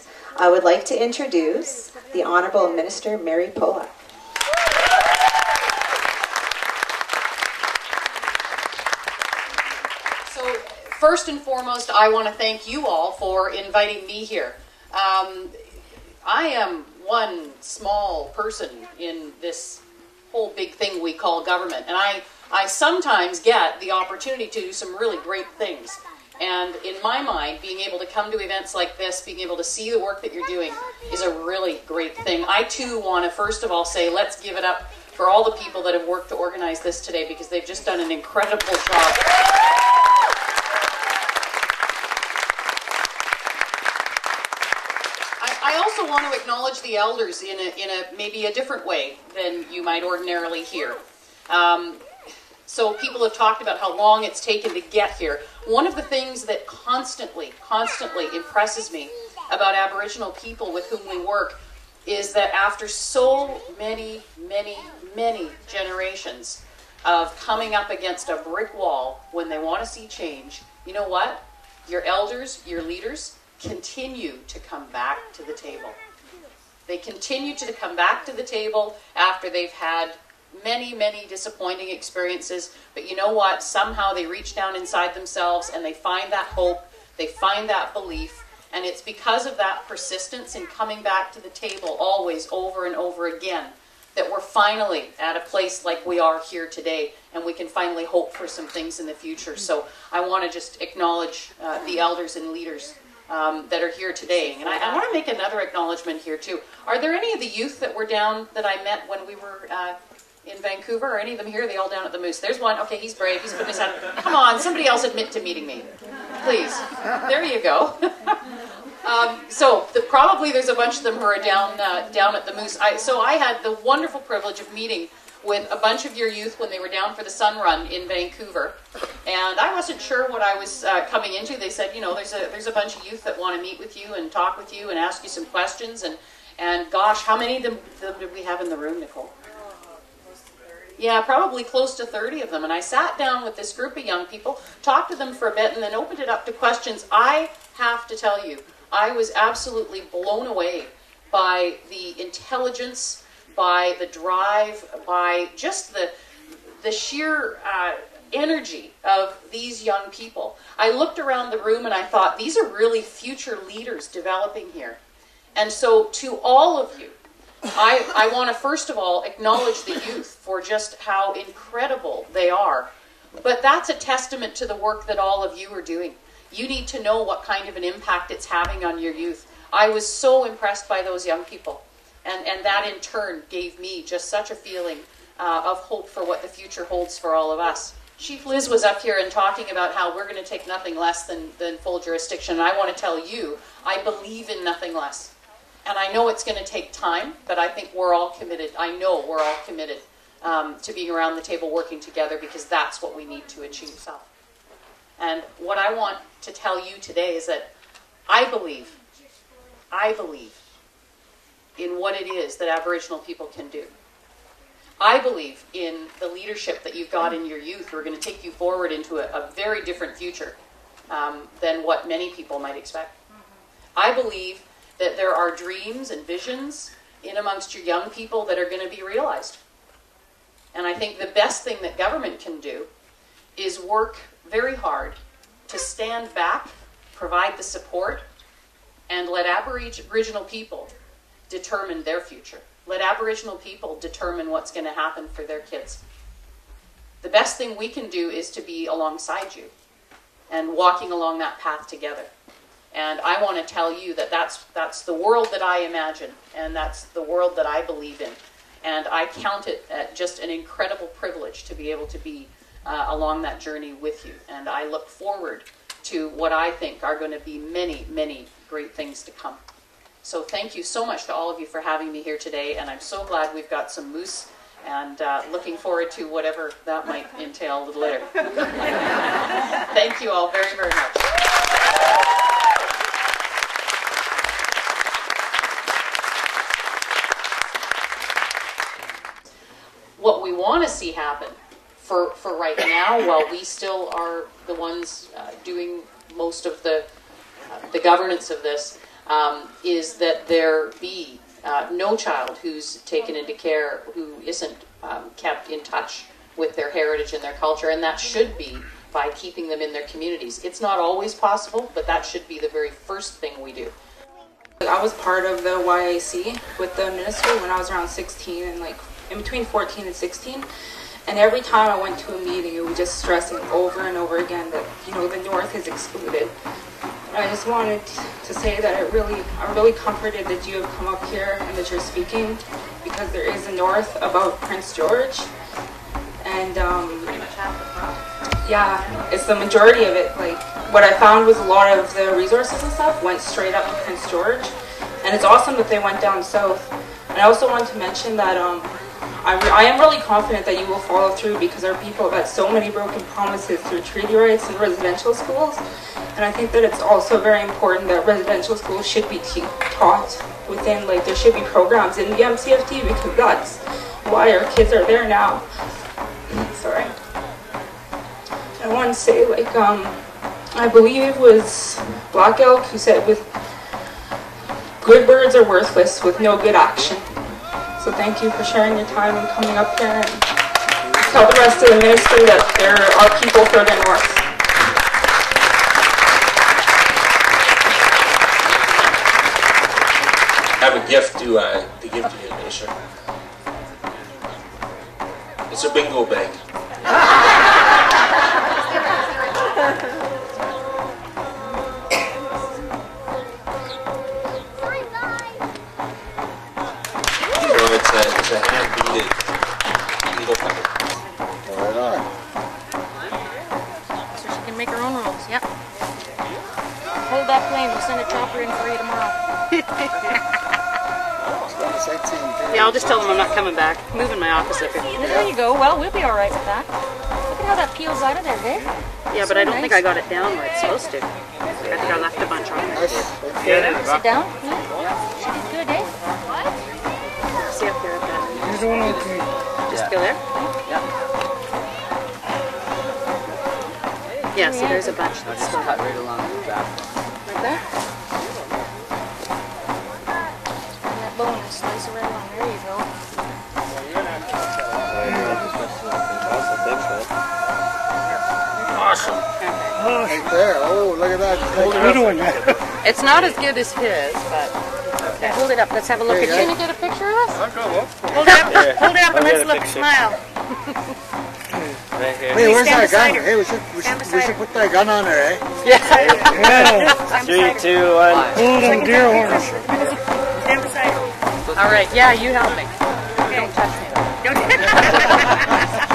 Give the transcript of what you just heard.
that, I would like to introduce the Honourable Minister Mary Polak. So first and foremost, I want to thank you all for inviting me here. I am one small person in this whole big thing we call government, and I sometimes get the opportunity to do some really great things. And in my mind, being able to come to events like this, being able to see the work that you're doing is a really great thing. I too want to first of all say, let's give it up for all the people that have worked to organize this today, because they've just done an incredible job. I also want to acknowledge the elders in a maybe a different way than you might ordinarily hear. So people have talked about how long it's taken to get here. One of the things that constantly impresses me about Aboriginal people with whom we work is that after so many generations of coming up against a brick wall when they want to see change, you know what? Your elders, your leaders, continue to come back to the table. They continue to come back to the table after they've had many disappointing experiences, but you know what? Somehow they reach down inside themselves and they find that hope, they find that belief, and it's because of that persistence in coming back to the table always over and over again that we're finally at a place like we are here today, and we can finally hope for some things in the future. So I want to just acknowledge the elders and leaders that are here today. And I want to make another acknowledgement here too. Are there any of the youth that were down that I met when we were in Vancouver? Are any of them here? Are they all down at the Moose? There's one. Okay, he's brave. He's putting his hand. Come on, somebody else admit to meeting me. Please. There you go. Probably there's a bunch of them who are down at the Moose. So I had the wonderful privilege of meeting with a bunch of your youth when they were down for the Sun Run in Vancouver. And I wasn't sure what I was coming into. They said, you know, there's a bunch of youth that want to meet with you and talk with you and ask you some questions. And gosh, how many of them did we have in the room, Nicole? Yeah, probably close to 30 of them. And I sat down with this group of young people, talked to them for a bit, and then opened it up to questions. I have to tell you, I was absolutely blown away by the intelligence, by the drive, by just the sheer energy of these young people. I looked around the room and I thought, these are really future leaders developing here. And so to all of you, I want to first of all acknowledge the youth for just how incredible they are. But that's a testament to the work that all of you are doing. You need to know what kind of an impact it's having on your youth. I was so impressed by those young people. And that in turn gave me just such a feeling of hope for what the future holds for all of us. Chief Liz was up here and talking about how we're going to take nothing less than full jurisdiction. And I want to tell you, I believe in nothing less. And I know it's going to take time, but I think we're all committed. I know we're all committed to being around the table working together, because that's what we need to achieve self. And what I want to tell you today is that I believe in what it is that Aboriginal people can do. I believe in the leadership that you've got in your youth who are going to take you forward into a very different future than what many people might expect. I believe that there are dreams and visions in amongst your young people that are going to be realized. And I think the best thing that government can do is work very hard to stand back, provide the support, and let Aboriginal people determine their future. Let Aboriginal people determine what's going to happen for their kids. The best thing we can do is to be alongside you and walking along that path together. And I want to tell you that that's the world that I imagine, and that's the world that I believe in. And I count it just an incredible privilege to be able to be along that journey with you. And I look forward to what I think are going to be many great things to come. So thank you so much to all of you for having me here today, and I'm so glad we've got some moose, and looking forward to whatever that might entail a little later. Thank you all very much. What we want to see happen for right now, while we still are the ones doing most of the governance of this, is that there be no child who's taken into care who isn't kept in touch with their heritage and their culture, and that should be by keeping them in their communities. It's not always possible, but that should be the very first thing we do. I was part of the YAC with the minister when I was around 16 and like in between 14 and 16. And every time I went to a meeting, it was just stressing over and over again that, you know, the North is excluded. And I just wanted to say that I'm really comforted that you have come up here and that you're speaking, because there is a North about Prince George. And Pretty much half the problem. yeah, it's the majority of it. Like, what I found was a lot of the resources and stuff went straight up to Prince George, and it's awesome that they went down south. And I also want to mention that I am really confident that you will follow through, because our people have had so many broken promises through treaty rights and residential schools. And I think that it's also very important that residential schools should be taught within, like, there should be programs in the MCFT, because that's why our kids are there now. Sorry. I want to say, like, I believe it was Black Elk who said, with good words are worthless with no good action. So thank you for sharing your time and coming up here, and tell the rest of the ministry that there are people further north. I have a gift to give to you, Misha. It's a bingo bag. It's a hand-beaded needle cover. Right on. So she can make her own rules, yep. Hold that plane, we'll send a chopper in for you tomorrow. Yeah, I'll just tell them I'm not coming back. Moving my office up here. There you go. Well, we'll be alright with that. Look at how that peels out of there, hey? Yeah, but I don't think I got it down where it's supposed to. I think I left a bunch on there. Sit down? She did good, eh? See up there at that. Just go there? Yeah. Yeah, see there's a bunch that's still cut right along the back. Like that? And that bone and slice it right along. There you go. Awesome. Right there. Oh, look at that. Good one. It's not as good as his, but okay. Hold it up. Let's have a look at you. Can you get a picture of us? Hold it up and let's look. Smile. Hey, where's that gun? Hey, we should put that gun on there, eh? Yeah. 3, 2, 1. Hold on, deer horns. Stand beside him. All right. Yeah, you help me. Okay. Don't touch me. Don't.